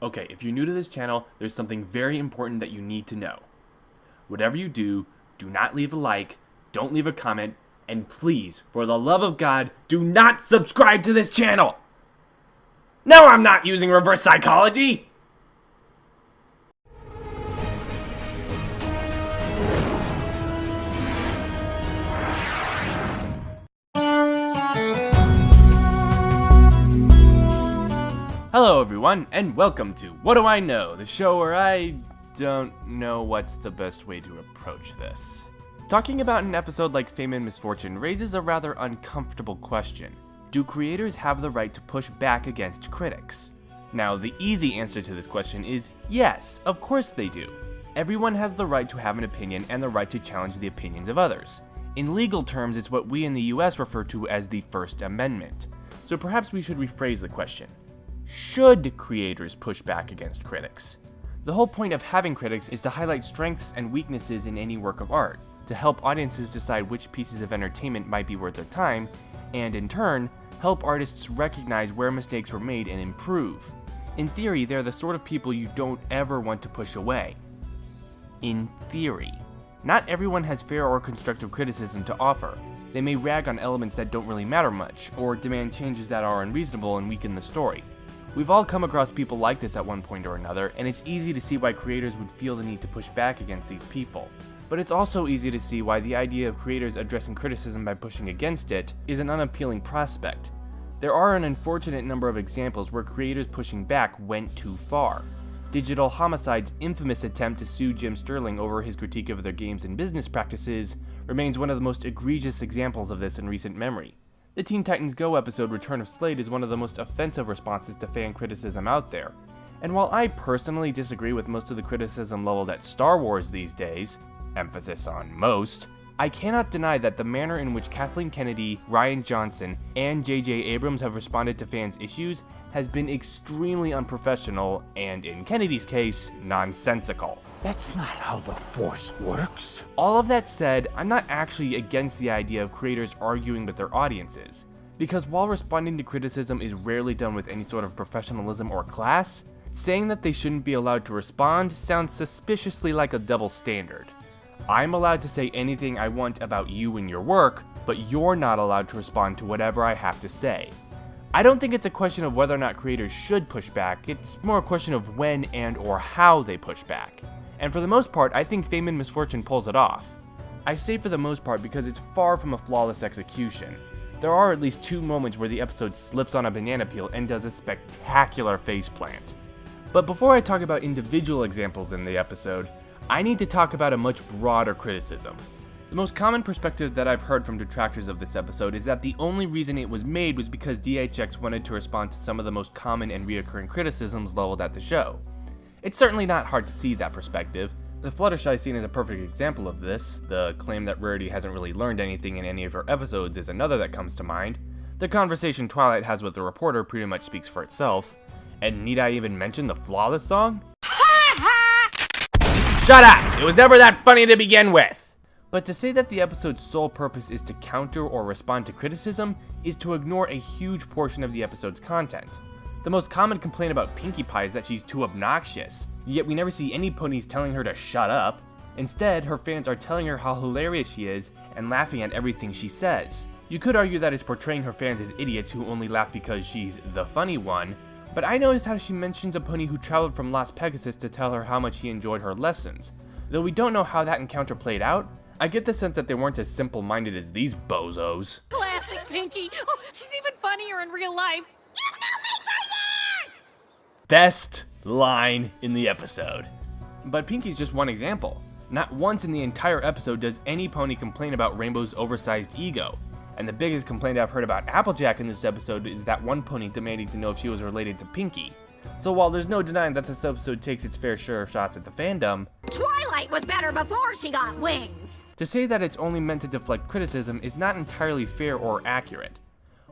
Okay, if you're new to this channel, there's something very important that you need to know. Whatever you do, do not leave a like, don't leave a comment, and please, for the love of God, do not subscribe to this channel! No, I'm not using reverse psychology! Hello everyone, and welcome to What Do I Know, the show where I don't know what's the best way to approach this. Talking about an episode like Fame and Misfortune raises a rather uncomfortable question. Do creators have the right to push back against critics? Now, the easy answer to this question is yes, of course they do. Everyone has the right to have an opinion and the right to challenge the opinions of others. In legal terms, it's what we in the US refer to as the First Amendment. So perhaps we should rephrase the question. Should creators push back against critics? The whole point of having critics is to highlight strengths and weaknesses in any work of art, to help audiences decide which pieces of entertainment might be worth their time, and in turn, help artists recognize where mistakes were made and improve. In theory, they're the sort of people you don't ever want to push away. In theory. Not everyone has fair or constructive criticism to offer. They may rag on elements that don't really matter much, or demand changes that are unreasonable and weaken the story. We've all come across people like this at one point or another, and it's easy to see why creators would feel the need to push back against these people. But it's also easy to see why the idea of creators addressing criticism by pushing against it is an unappealing prospect. There are an unfortunate number of examples where creators pushing back went too far. Digital Homicide's infamous attempt to sue Jim Sterling over his critique of their games and business practices remains one of the most egregious examples of this in recent memory. The Teen Titans Go episode Return of Slade is one of the most offensive responses to fan criticism out there. And while I personally disagree with most of the criticism leveled at Star Wars these days, emphasis on most, I cannot deny that the manner in which Kathleen Kennedy, Rian Johnson, and J.J. Abrams have responded to fans' issues has been extremely unprofessional and, in Kennedy's case, nonsensical. That's not how the Force works. All of that said, I'm not actually against the idea of creators arguing with their audiences, because while responding to criticism is rarely done with any sort of professionalism or class, saying that they shouldn't be allowed to respond sounds suspiciously like a double standard. I'm allowed to say anything I want about you and your work, but you're not allowed to respond to whatever I have to say. I don't think it's a question of whether or not creators should push back, it's more a question of when and or how they push back. And for the most part, I think Fame and Misfortune pulls it off. I say for the most part because it's far from a flawless execution. There are at least two moments where the episode slips on a banana peel and does a spectacular faceplant. But before I talk about individual examples in the episode, I need to talk about a much broader criticism. The most common perspective that I've heard from detractors of this episode is that the only reason it was made was because DHX wanted to respond to some of the most common and reoccurring criticisms leveled at the show. It's certainly not hard to see that perspective. The Fluttershy scene is a perfect example of this. The claim that Rarity hasn't really learned anything in any of her episodes is another that comes to mind. The conversation Twilight has with the reporter pretty much speaks for itself. And need I even mention the Flawless song? Shut up! It was never that funny to begin with! But to say that the episode's sole purpose is to counter or respond to criticism is to ignore a huge portion of the episode's content. The most common complaint about Pinkie Pie is that she's too obnoxious, yet we never see any ponies telling her to shut up. Instead, her fans are telling her how hilarious she is and laughing at everything she says. You could argue that it's portraying her fans as idiots who only laugh because she's the funny one, but I noticed how she mentions a pony who traveled from Las Pegasus to tell her how much he enjoyed her lessons. Though we don't know how that encounter played out, I get the sense that they weren't as simple-minded as these bozos. Classic Pinkie! Oh, she's even funnier in real life! You know me for years! Best line in the episode. But Pinkie's just one example. Not once in the entire episode does any pony complain about Rainbow's oversized ego. And the biggest complaint I've heard about Applejack in this episode is that one pony demanding to know if she was related to Pinkie. So while there's no denying that this episode takes its fair share of shots at the fandom, Twilight was better before she got wings! To say that it's only meant to deflect criticism is not entirely fair or accurate.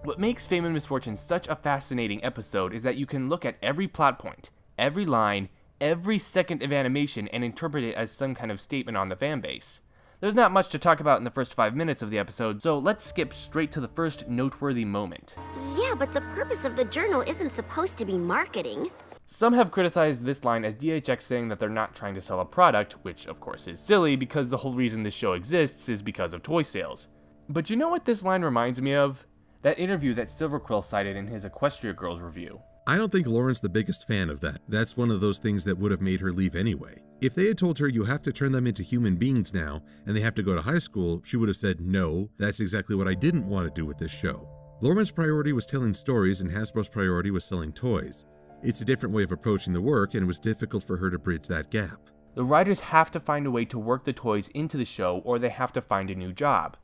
What makes Fame and Misfortune such a fascinating episode is that you can look at every plot point, every line, every second of animation and interpret it as some kind of statement on the fanbase. There's not much to talk about in the first 5 minutes of the episode, so let's skip straight to the first noteworthy moment. Yeah, but the purpose of the journal isn't supposed to be marketing. Some have criticized this line as DHX saying that they're not trying to sell a product, which of course is silly because the whole reason this show exists is because of toy sales. But you know what this line reminds me of? That interview that Silverquill cited in his Equestria Girls review. I don't think Lauren's the biggest fan of that. That's one of those things that would have made her leave anyway. If they had told her you have to turn them into human beings now, and they have to go to high school, she would have said, no, that's exactly what I didn't want to do with this show. Lauren's priority was telling stories and Hasbro's priority was selling toys. It's a different way of approaching the work, and it was difficult for her to bridge that gap. The writers have to find a way to work the toys into the show, or they have to find a new job.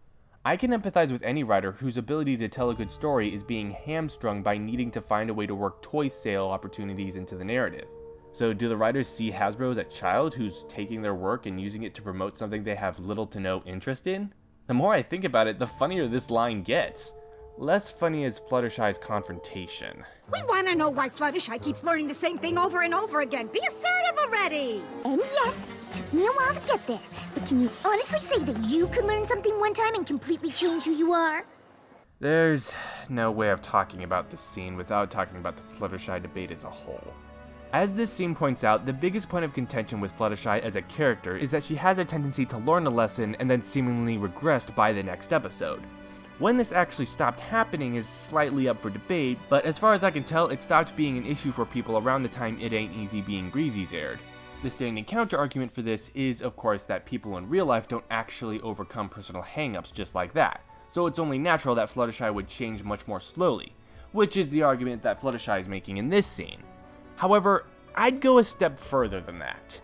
I can empathize with any writer whose ability to tell a good story is being hamstrung by needing to find a way to work toy sale opportunities into the narrative. So do the writers see Hasbro as a child who's taking their work and using it to promote something they have little to no interest in? The more I think about it, the funnier this line gets. Less funny is Fluttershy's confrontation. We want to know why Fluttershy keeps learning the same thing over and over again. Be assertive already! And yes, it took me a while to get there, but can you honestly say that you could learn something one time and completely change who you are? There's no way of talking about this scene without talking about the Fluttershy debate as a whole. As this scene points out, the biggest point of contention with Fluttershy as a character is that she has a tendency to learn a lesson and then seemingly regressed by the next episode. When this actually stopped happening is slightly up for debate, but as far as I can tell, it stopped being an issue for people around the time It Ain't Easy Being Breezy's aired. The standing counter-argument for this is, of course, that people in real life don't actually overcome personal hang-ups just like that, so it's only natural that Fluttershy would change much more slowly, which is the argument that Fluttershy is making in this scene. However, I'd go a step further than that.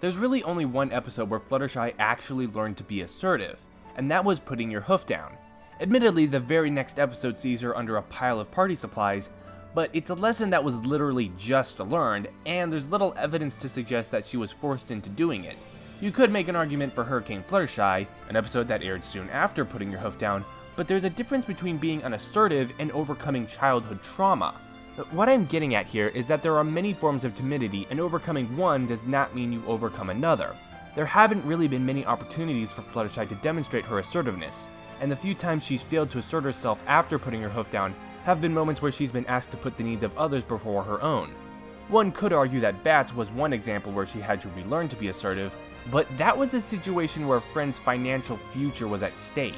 There's really only one episode where Fluttershy actually learned to be assertive, and that was Putting Your Hoof Down. Admittedly, the very next episode sees her under a pile of party supplies, but it's a lesson that was literally just learned, and there's little evidence to suggest that she was forced into doing it. You could make an argument for Hurricane Fluttershy, an episode that aired soon after Putting Your Hoof Down, but there's a difference between being unassertive and overcoming childhood trauma. What I'm getting at here is that there are many forms of timidity, and overcoming one does not mean you overcome another. There haven't really been many opportunities for Fluttershy to demonstrate her assertiveness, and the few times she's failed to assert herself after putting her hoof down have been moments where she's been asked to put the needs of others before her own. One could argue that Bats was one example where she had to relearn to be assertive, but that was a situation where a friend's financial future was at stake.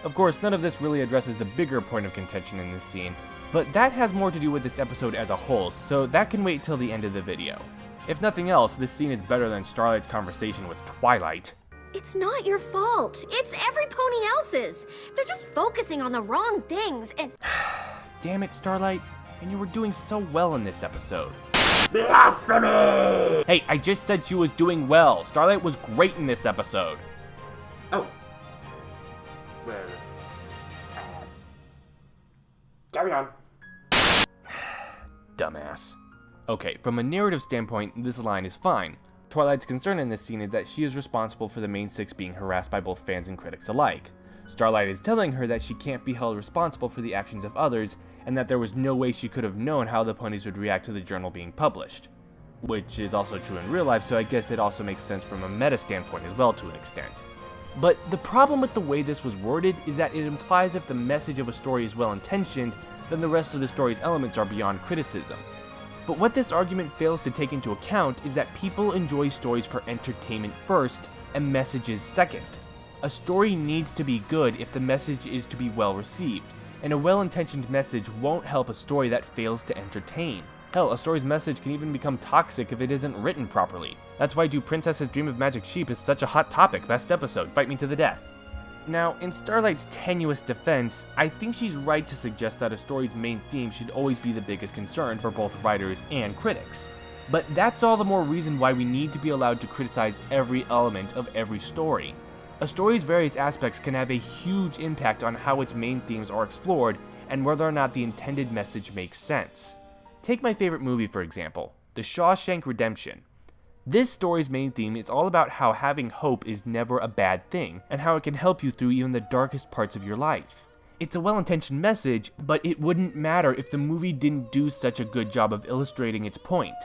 Of course, none of this really addresses the bigger point of contention in this scene, but that has more to do with this episode as a whole, so that can wait till the end of the video. If nothing else, this scene is better than Starlight's conversation with Twilight. It's not your fault. It's every pony else's. They're just focusing on the wrong things and... Damn it, Starlight. And you were doing so well in this episode. Blasphemy! Hey, I just said she was doing well. Starlight was great in this episode. Oh. Well. Carry on. Dumbass. Okay, from a narrative standpoint, this line is fine. Twilight's concern in this scene is that she is responsible for the main six being harassed by both fans and critics alike. Starlight is telling her that she can't be held responsible for the actions of others, and that there was no way she could have known how the ponies would react to the journal being published. Which is also true in real life, so I guess it also makes sense from a meta standpoint as well to an extent. But the problem with the way this was worded is that it implies if the message of a story is well intentioned, then the rest of the story's elements are beyond criticism. But what this argument fails to take into account is that people enjoy stories for entertainment first, and messages second. A story needs to be good if the message is to be well received, and a well-intentioned message won't help a story that fails to entertain. Hell, a story's message can even become toxic if it isn't written properly. That's why Do Princesses Dream of Magic Sheep is such a hot topic. Best episode, fight me to the death. Now, in Starlight's tenuous defense, I think she's right to suggest that a story's main theme should always be the biggest concern for both writers and critics. But that's all the more reason why we need to be allowed to criticize every element of every story. A story's various aspects can have a huge impact on how its main themes are explored and whether or not the intended message makes sense. Take my favorite movie for example, The Shawshank Redemption. This story's main theme is all about how having hope is never a bad thing, and how it can help you through even the darkest parts of your life. It's a well-intentioned message, but it wouldn't matter if the movie didn't do such a good job of illustrating its point.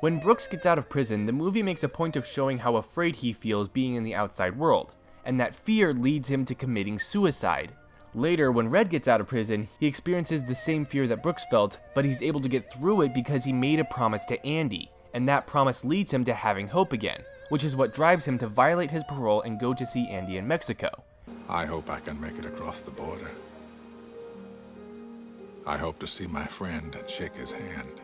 When Brooks gets out of prison, the movie makes a point of showing how afraid he feels being in the outside world, and that fear leads him to committing suicide. Later, when Red gets out of prison, he experiences the same fear that Brooks felt, but he's able to get through it because he made a promise to Andy, and that promise leads him to having hope again, which is what drives him to violate his parole and go to see Andy in Mexico. I hope I can make it across the border. I hope to see my friend and shake his hand.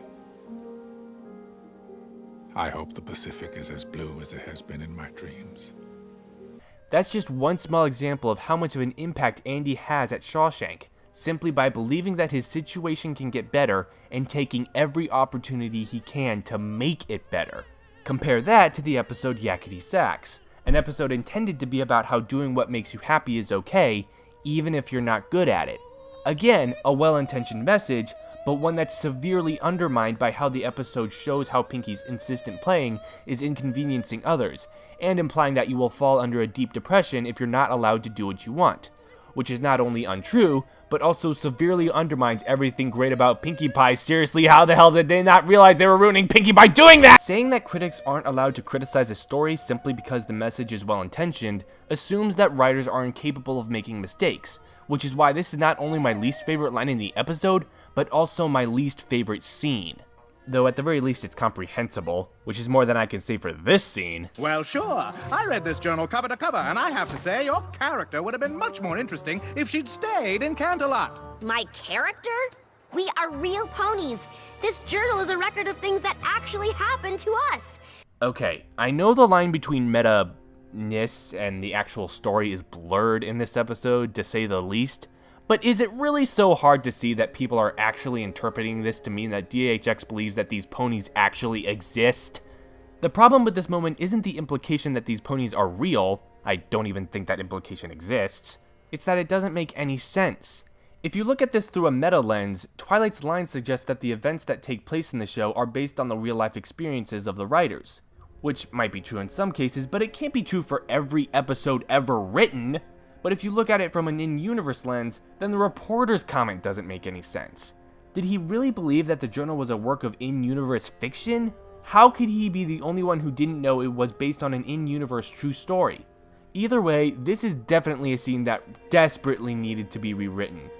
I hope the Pacific is as blue as it has been in my dreams. That's just one small example of how much of an impact Andy has at Shawshank, simply by believing that his situation can get better and taking every opportunity he can to make it better. Compare that to the episode Yakety Sax, an episode intended to be about how doing what makes you happy is okay, even if you're not good at it. Again, a well-intentioned message, but one that's severely undermined by how the episode shows how Pinky's insistent playing is inconveniencing others, and implying that you will fall under a deep depression if you're not allowed to do what you want, which is not only untrue, but also severely undermines everything great about Pinkie Pie. Seriously, how the hell did they not realize they were ruining Pinkie by doing that? Saying that critics aren't allowed to criticize a story simply because the message is well-intentioned assumes that writers are incapable of making mistakes, which is why this is not only my least favorite line in the episode, but also my least favorite scene. Though at the very least it's comprehensible, which is more than I can say for this scene. Well, sure. I read this journal cover to cover, and I have to say, your character would have been much more interesting if she'd stayed in Canterlot. My character? We are real ponies. This journal is a record of things that actually happened to us. Okay, I know the line between meta-ness and the actual story is blurred in this episode, to say the least, but is it really so hard to see that people are actually interpreting this to mean that DHX believes that these ponies actually exist? The problem with this moment isn't the implication that these ponies are real. I don't even think that implication exists. It's that it doesn't make any sense. If you look at this through a meta lens, Twilight's line suggests that the events that take place in the show are based on the real-life experiences of the writers, which might be true in some cases, but it can't be true for every episode ever written. But if you look at it from an in-universe lens, then the reporter's comment doesn't make any sense. Did he really believe that the journal was a work of in-universe fiction? How could he be the only one who didn't know it was based on an in-universe true story? Either way, this is definitely a scene that desperately needed to be rewritten.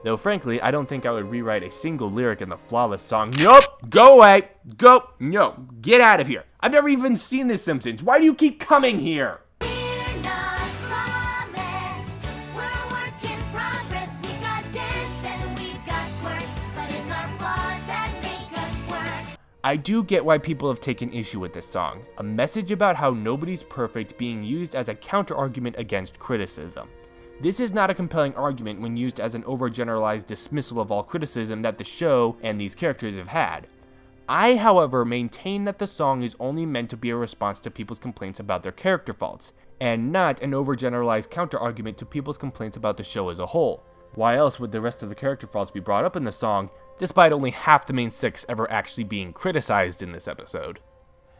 Though frankly, I don't think I would rewrite a single lyric in the Flawless song. Nope! Go away! Go! No! Get out of here! I've never even seen The Simpsons! Why do you keep coming here? I do get why people have taken issue with this song, a message about how nobody's perfect being used as a counter-argument against criticism. This is not a compelling argument when used as an overgeneralized dismissal of all criticism that the show and these characters have had. I, however, maintain that the song is only meant to be a response to people's complaints about their character faults, and not an overgeneralized counter-argument to people's complaints about the show as a whole. Why else would the rest of the character faults be brought up in the song, despite only half the main six ever actually being criticized in this episode?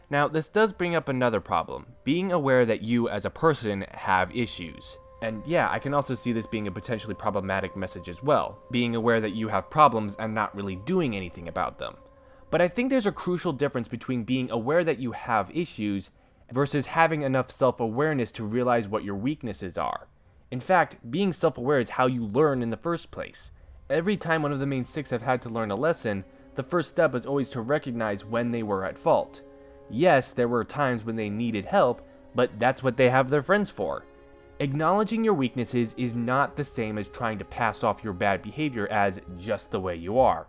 Now, this does bring up another problem, being aware that you as a person have issues. And yeah, I can also see this being a potentially problematic message as well, being aware that you have problems and not really doing anything about them. But I think there's a crucial difference between being aware that you have issues versus having enough self-awareness to realize what your weaknesses are. In fact, being self-aware is how you learn in the first place. Every time one of the main six have had to learn a lesson, the first step is always to recognize when they were at fault. Yes, there were times when they needed help, but that's what they have their friends for. Acknowledging your weaknesses is not the same as trying to pass off your bad behavior as just the way you are.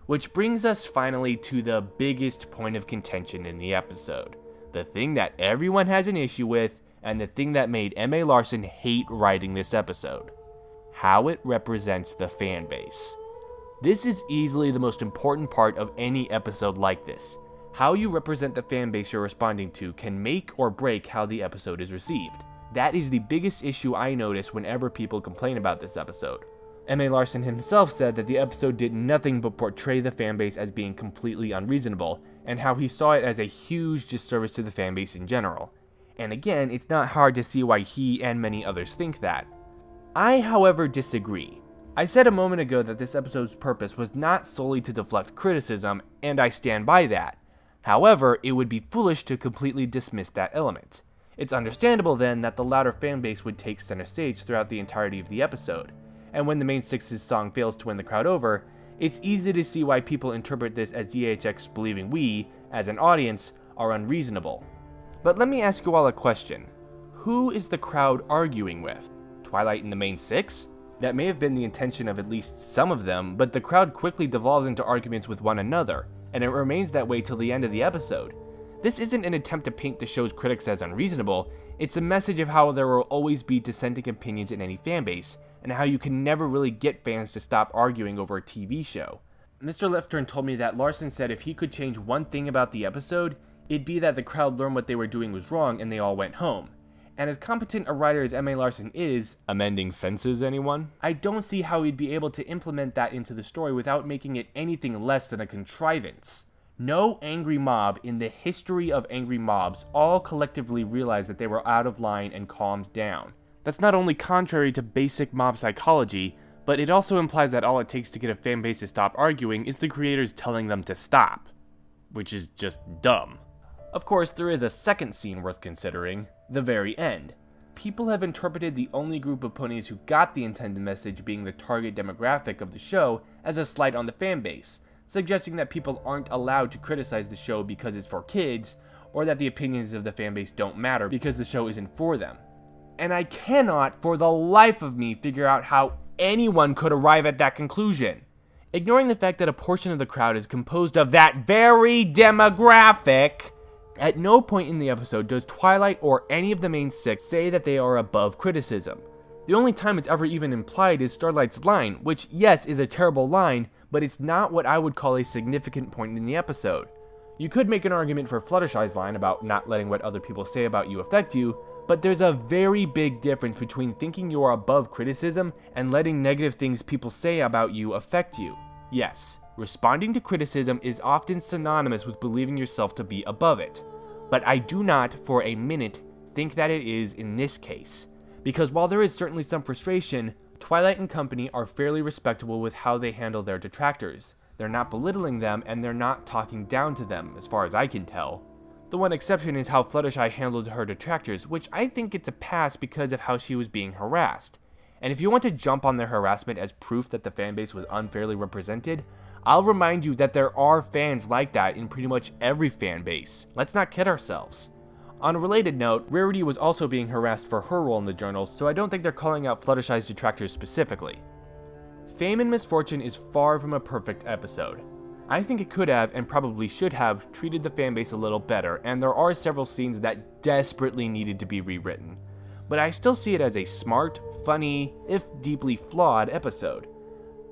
Which brings us finally to the biggest point of contention in the episode. The thing that everyone has an issue with, and the thing that made M.A. Larson hate writing this episode. How it represents the fan base. This is easily the most important part of any episode like this. How you represent the fan base you're responding to can make or break how the episode is received. That is the biggest issue I notice whenever people complain about this episode. M.A. Larson himself said that the episode did nothing but portray the fanbase as being completely unreasonable, and how he saw it as a huge disservice to the fanbase in general. And again, it's not hard to see why he and many others think that. I, however, disagree. I said a moment ago that this episode's purpose was not solely to deflect criticism, and I stand by that. However, it would be foolish to completely dismiss that element. It's understandable then that the louder fanbase would take center stage throughout the entirety of the episode. and when the main six's song fails to win the crowd over, it's easy to see why people interpret this as DHX believing we, as an audience, are unreasonable. But let me ask you all a question. Who is the crowd arguing with? Twilight and the main six? That may have been the intention of at least some of them, but the crowd quickly devolves into arguments with one another, and it remains that way till the end of the episode. This isn't an attempt to paint the show's critics as unreasonable, it's a message of how there will always be dissenting opinions in any fanbase, and how you can never really get fans to stop arguing over a TV show. Mr. Leftern told me that Larson said if he could change one thing about the episode, it'd be that the crowd learned what they were doing was wrong and they all went home. And as competent a writer as M.A. Larson is, amending fences anyone? I don't see how he'd be able to implement that into the story without making it anything less than a contrivance. No angry mob in the history of angry mobs all collectively realized that they were out of line and calmed down. That's not only contrary to basic mob psychology, but it also implies that all it takes to get a fanbase to stop arguing is the creators telling them to stop. Which is just dumb. Of course, there is a second scene worth considering, the very end. People have interpreted the only group of ponies who got the intended message being the target demographic of the show as a slight on the fanbase, suggesting that people aren't allowed to criticize the show because it's for kids, or that the opinions of the fanbase don't matter because the show isn't for them. And I cannot, for the life of me, figure out how anyone could arrive at that conclusion. Ignoring the fact that a portion of the crowd is composed of that very demographic, at no point in the episode does Twilight or any of the main six say that they are above criticism. The only time it's ever even implied is Starlight's line, which yes is a terrible line, but it's not what I would call a significant point in the episode. You could make an argument for Fluttershy's line about not letting what other people say about you affect you, but there's a very big difference between thinking you are above criticism and letting negative things people say about you affect you. Yes, responding to criticism is often synonymous with believing yourself to be above it. But I do not, for a minute, think that it is in this case. Because while there is certainly some frustration, Twilight and company are fairly respectable with how they handle their detractors. They're not belittling them, and they're not talking down to them, as far as I can tell. The one exception is how Fluttershy handled her detractors, which I think gets a pass because of how she was being harassed. And if you want to jump on their harassment as proof that the fanbase was unfairly represented, I'll remind you that there are fans like that in pretty much every fanbase. Let's not kid ourselves. On a related note, Rarity was also being harassed for her role in the journals, so I don't think they're calling out Fluttershy's detractors specifically. Fame and Misfortune is far from a perfect episode. I think it could have, and probably should have, treated the fanbase a little better, and there are several scenes that desperately needed to be rewritten. But I still see it as a smart, funny, if deeply flawed episode.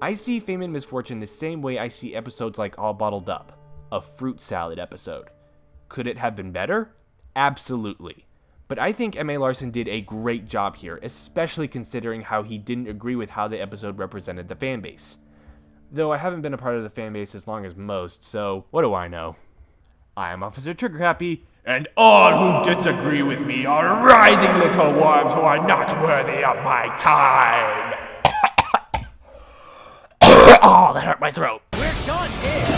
I see Fame and Misfortune the same way I see episodes like All Bottled Up, a fruit salad episode. Could it have been better? Absolutely. But I think M.A. Larson did a great job here, especially considering how he didn't agree with how the episode represented the fanbase. Though I haven't been a part of the fanbase as long as most, so what do I know? I am Officer Trigger Happy, and all who disagree with me are writhing little worms who are not worthy of my time. Oh, that hurt my throat. We're done here!